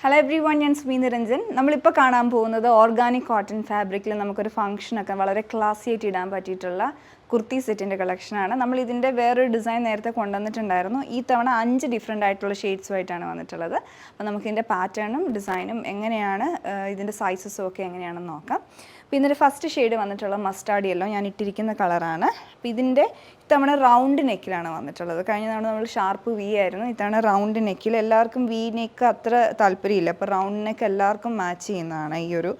Hello every one, ഞാൻ സ്മി നിരഞ്ജൻ. നമ്മളിപ്പോൾ കാണാൻ പോകുന്നത് ഓർഗാനിക് കോട്ടൺ ഫാബ്രിക്കിൽ നമുക്കൊരു ഫംഗ്ഷനൊക്കെ വളരെ ക്ലാസി ആയിട്ട് ഇടാൻ പറ്റിയിട്ടുള്ള കുർത്തി സെറ്റിൻ്റെ കളക്ഷനാണ്. നമ്മൾ ഇതിൻ്റെ വേറൊരു ഡിസൈൻ നേരത്തെ കൊണ്ടുവന്നിട്ടുണ്ടായിരുന്നു. ഈ തവണ 5 ഡിഫറെൻ്റ് ആയിട്ടുള്ള ഷെയ്ഡ്സുമായിട്ടാണ് വന്നിട്ടുള്ളത്. അപ്പോൾ നമുക്കിതിൻ്റെ പാറ്റേണും ഡിസൈനും എങ്ങനെയാണ്, ഇതിൻ്റെ സൈസസും ഒക്കെ എങ്ങനെയാണെന്ന് നോക്കാം. അപ്പോൾ ഇതിൻ്റെ ഫസ്റ്റ് ഷെയ്ഡ് വന്നിട്ടുള്ള മസ്റ്റാർഡ് യെല്ലോ, ഞാൻ ഇട്ടിരിക്കുന്ന കളറാണ്. അപ്പോൾ ഇതിൻ്റെ ഇത്തവണ റൗണ്ട് നെക്കിലാണ് വന്നിട്ടുള്ളത്. കഴിഞ്ഞ തവണ നമ്മൾ ഷാർപ്പ് വി ആയിരുന്നു, ഇത്തവണ റൗണ്ട് നെക്കിൽ. എല്ലാവർക്കും വി നെക്ക് അത്ര താല്പര്യമില്ല, അപ്പോൾ റൗണ്ട് നെക്ക് എല്ലാവർക്കും മാച്ച് ചെയ്യുന്നതാണ് ഈ ഒരു.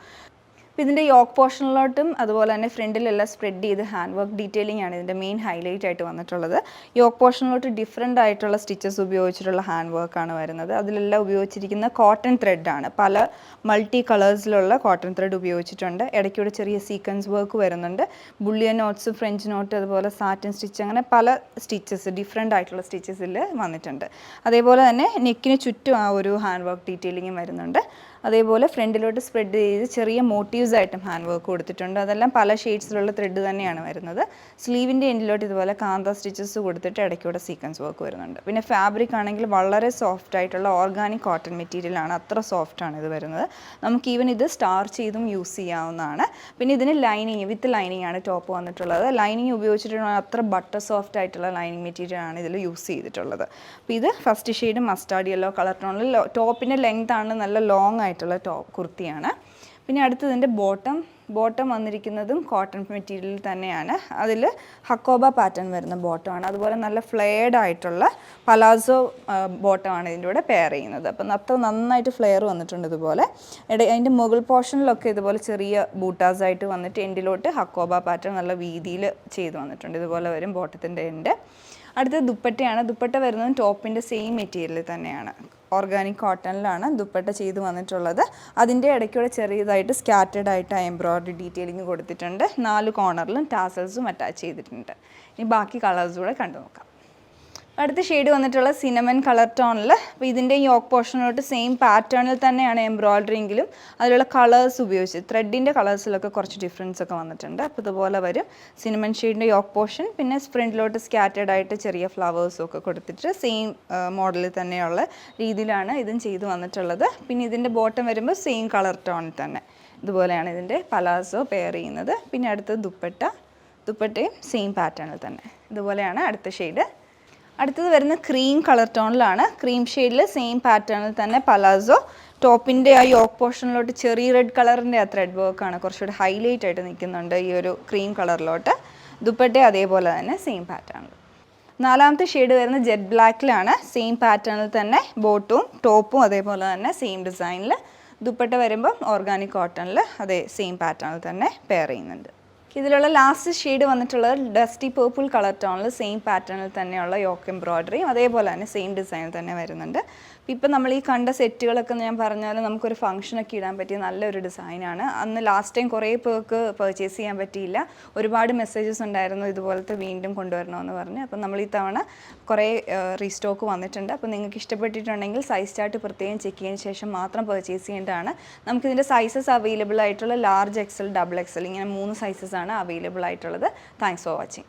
അപ്പോൾ ഇതിൻ്റെ യോക്ക് പോർഷനിലോട്ടും അതുപോലെ തന്നെ ഫ്രണ്ടിലെല്ലാം സ്പ്രെഡ് ചെയ്ത് ഹാൻഡ് വർക്ക് ഡീറ്റെയിലിംഗ് ആണ് ഇതിൻ്റെ മെയിൻ ഹൈലൈറ്റ് ആയിട്ട് വന്നിട്ടുള്ളത്. യോക്ക് പോർഷനിലോട്ട് ഡിഫറെൻ്റ് ആയിട്ടുള്ള സ്റ്റിച്ചസ് ഉപയോഗിച്ചിട്ടുള്ള ഹാൻഡ് വർക്കാണ് വരുന്നത്. അതിലെല്ലാം ഉപയോഗിച്ചിരിക്കുന്ന കോട്ടൺ ത്രെഡാണ്. പല മൾട്ടി കളേഴ്സിലുള്ള കോട്ടൺ ത്രെഡ് ഉപയോഗിച്ചിട്ടുണ്ട്. ഇടയ്ക്കൂടെ ചെറിയ സീക്വൻസ് വർക്ക് വരുന്നുണ്ട്. ബുള്ളിയൻ നോട്ട്സ്, ഫ്രഞ്ച് നോട്ട്, അതുപോലെ സാറ്റിൻ സ്റ്റിച്ച്, അങ്ങനെ പല സ്റ്റിച്ചസ് ഡിഫറെൻ്റ് ആയിട്ടുള്ള സ്റ്റിച്ചസിൽ വന്നിട്ടുണ്ട്. അതേപോലെ തന്നെ നെക്കിന് ചുറ്റും ആ ഒരു ഹാൻഡ് വർക്ക് ഡീറ്റെയിലിംഗും വരുന്നുണ്ട്. അതേപോലെ ഫ്രണ്ടിലോട്ട് സ്പ്രെഡ് ചെയ്ത് ചെറിയ മോട്ടീവ്സ് ആയിട്ടും ഹാൻഡ് വർക്ക് കൊടുത്തിട്ടുണ്ട്. അതെല്ലാം പല ഷെയ്ഡ്സിലുള്ള ത്രെഡ് തന്നെയാണ് വരുന്നത്. സ്ലീവിൻ്റെ എൻഡിലോട്ട് ഇതുപോലെ കാന്ത സ്റ്റിച്ചസ് കൊടുത്തിട്ട് ഇടയ്ക്കൂടെ സീക്വൻസ് വർക്ക് വരുന്നുണ്ട്. പിന്നെ ഫാബ്രിക് ആണെങ്കിൽ വളരെ സോഫ്റ്റ് ആയിട്ടുള്ള ഓർഗാനിക് കോട്ടൺ മെറ്റീരിയലാണ്. അത്ര സോഫ്റ്റാണ് ഇത് വരുന്നത്. നമുക്ക് ഈവൻ ഇത് സ്റ്റാർ ചെയ്തും യൂസ് ചെയ്യാവുന്നതാണ്. പിന്നെ ഇതിന് ലൈനിങ്, വിത്ത് ലൈനിങ് ആണ് ടോപ്പ് വന്നിട്ടുള്ളത്. ലൈനിങ് ഉപയോഗിച്ചിട്ടുള്ള അത്ര ബട്ടർ സോഫ്റ്റ് ആയിട്ടുള്ള ലൈനിങ് മെറ്റീരിയൽ ആണ് ഇതിൽ യൂസ് ചെയ്തിട്ടുള്ളത്. അപ്പോൾ ഇത് first shade mustard yellow colour ടോണിൽ, ടോപ്പിൻ്റെ ലെങ്ത് ആണ് നല്ല ലോങ് ആയിട്ടുള്ള കുർത്തിയാണ്. പിന്നെ അടുത്തതിൻ്റെ ബോട്ടം വന്നിരിക്കുന്നതും കോട്ടൺ മെറ്റീരിയൽ തന്നെയാണ്. അതിൽ ഹക്കോബ പാറ്റേൺ വരുന്ന ബോട്ടമാണ്. അതുപോലെ നല്ല ഫ്ലെയർഡ് ആയിട്ടുള്ള പലാസോ ബോട്ടമാണ് ഇതിൻ്റെ കൂടെ പെയർ ചെയ്യുന്നത്. അപ്പം അത്ര നന്നായിട്ട് ഫ്ലെയർ വന്നിട്ടുണ്ട്. ഇതുപോലെ അതിൻ്റെ മുകൾ പോർഷനിലൊക്കെ ഇതുപോലെ ചെറിയ ബൂട്ടാസ് ആയിട്ട് വന്നിട്ട് എൻഡിലോട്ട് ഹക്കോബ പാറ്റേൺ നല്ല വീതിയിൽ ചെയ്ത് വന്നിട്ടുണ്ട്. ഇതുപോലെ വരും ബോട്ടത്തിൻ്റെ എൻഡ്. അടുത്തത് ദുപ്പട്ടയാണ്. ദുപ്പട്ട വരുന്നത് ടോപ്പിൻ്റെ സെയിം മെറ്റീരിയൽ തന്നെയാണ്. ഓർഗാനിക് കോട്ടണിലാണ് ദുപ്പട്ട ചെയ്ത് വന്നിട്ടുള്ളത്. അതിൻ്റെ ഇടയ്ക്കൂടെ ചെറിയതായിട്ട് സ്കാറ്റേഡ് ആയിട്ട് എംബ്രോയ്ഡറി ഡീറ്റെയിലിംഗ് കൊടുത്തിട്ടുണ്ട്. 4 കോർണറിലും ടാസൽസും അറ്റാച്ച് ചെയ്തിട്ടുണ്ട്. ഇനി ബാക്കി കളേഴ്സ് കൂടെ കണ്ടു നോക്കാം. അടുത്ത ഷെയ്ഡ് വന്നിട്ടുള്ള സിനമൺ കളർ ടോണിൽ. അപ്പോൾ ഇതിൻ്റെ യോക്ക് പോർഷനിലോട്ട് സെയിം പാറ്റേണിൽ തന്നെയാണ് എംബ്രോയ്ഡറി എങ്കിലും അതിലുള്ള കളേഴ്സ് ഉപയോഗിച്ച് ത്രെഡിൻ്റെ കളേഴ്സിലൊക്കെ കുറച്ച് ഡിഫറൻസ് ഒക്കെ വന്നിട്ടുണ്ട്. അപ്പോൾ ഇതുപോലെ വരും സിനമൺ ഷെയ്ഡിൻ്റെ യോക്ക് പോർഷൻ. പിന്നെ ഫ്രണ്ടിലോട്ട് സ്കാറ്റേഡ് ആയിട്ട് ചെറിയ ഫ്ലവേഴ്സും ഒക്കെ കൊടുത്തിട്ട് സെയിം മോഡലിൽ തന്നെയുള്ള രീതിയിലാണ് ഇതും ചെയ്ത് വന്നിട്ടുള്ളത്. പിന്നെ ഇതിൻ്റെ ബോട്ടം വരുമ്പോൾ സെയിം കളർ ടോണിൽ തന്നെ ഇതുപോലെയാണ് ഇതിൻ്റെ പലാസോ പെയർ ചെയ്യുന്നത്. പിന്നെ അടുത്തത് ദുപ്പട്ടയും സെയിം പാറ്റേണിൽ തന്നെ ഇതുപോലെയാണ് അടുത്ത ഷെയ്ഡ്. അടുത്തത് വരുന്ന ക്രീം കളർ ടോണിലാണ്. ക്രീം ഷെയ്ഡിൽ സെയിം പാറ്റേണിൽ തന്നെ പലാസോ. ടോപ്പിൻ്റെ ആ യോക്ക് പോർഷനിലോട്ട് ചെറിയ റെഡ് കളറിൻ്റെ ആ ത്രെഡ് വർക്കാണ് കുറച്ചുകൂടി ഹൈലൈറ്റ് ആയിട്ട് നിൽക്കുന്നുണ്ട് ഈ ഒരു ക്രീം കളറിലോട്ട്. ദുപ്പട്ട അതേപോലെ തന്നെ സെയിം പാറ്റേണിൽ. 4ാമത്തെ ഷെയ്ഡ് വരുന്ന ജെറ്റ് ബ്ലാക്കിലാണ്. സെയിം പാറ്റേണിൽ തന്നെ ബോട്ടും ടോപ്പും അതേപോലെ തന്നെ സെയിം ഡിസൈനിൽ. ദുപ്പട്ട വരുമ്പം ഓർഗാനിക് കോട്ടണിൽ അതേ സെയിം പാറ്റേണിൽ തന്നെ പെയർ ചെയ്യുന്നുണ്ട്. ഇതിലുള്ള ലാസ്റ്റ് ഷെയ്ഡ് വന്നിട്ടുള്ളത് ഡസ്റ്റി പേർപ്പിൾ കളർ ടോണിൽ സെയിം പാറ്റേണിൽ തന്നെയുള്ള യോക്ക് എംബ്രോയ്ഡറിയും അതേപോലെ തന്നെ സെയിം ഡിസൈനിൽ തന്നെ വരുന്നുണ്ട്. ഇപ്പം നമ്മൾ ഈ കണ്ട സെറ്റുകളൊക്കെ ഞാൻ പറഞ്ഞാൽ നമുക്കൊരു ഫംഗ്ഷനൊക്കെ ഇടാൻ പറ്റിയ നല്ലൊരു ഡിസൈനാണ്. അന്ന് ലാസ്റ്റ് ടൈം കുറേ പേർക്ക് പർച്ചേസ് ചെയ്യാൻ പറ്റിയില്ല. ഒരുപാട് മെസ്സേജസ് ഉണ്ടായിരുന്നു ഇതുപോലത്തെ വീണ്ടും കൊണ്ടുവരണമെന്ന് പറഞ്ഞ്. അപ്പം നമ്മൾ ഈ തവണ കുറേ റീസ്റ്റോക്ക് വന്നിട്ടുണ്ട്. അപ്പോൾ നിങ്ങൾക്ക് ഇഷ്ടപ്പെട്ടിട്ടുണ്ടെങ്കിൽ സൈസ് ചാർട്ട് പ്രത്യേകം ചെക്ക് ചെയ്തതിന് ശേഷം മാത്രം പർച്ചേസ് ചെയ്യേണ്ടതാണ്. നമുക്കിതിൻ്റെ സൈസസ് അവൈലബിൾ ആയിട്ടുള്ള ലാർജ് XL, ഡബിൾ XL ഇങ്ങനെ 3 സൈസസാണ് അവൈലബിൾ ആയിട്ടുള്ളത്. Thanks for watching.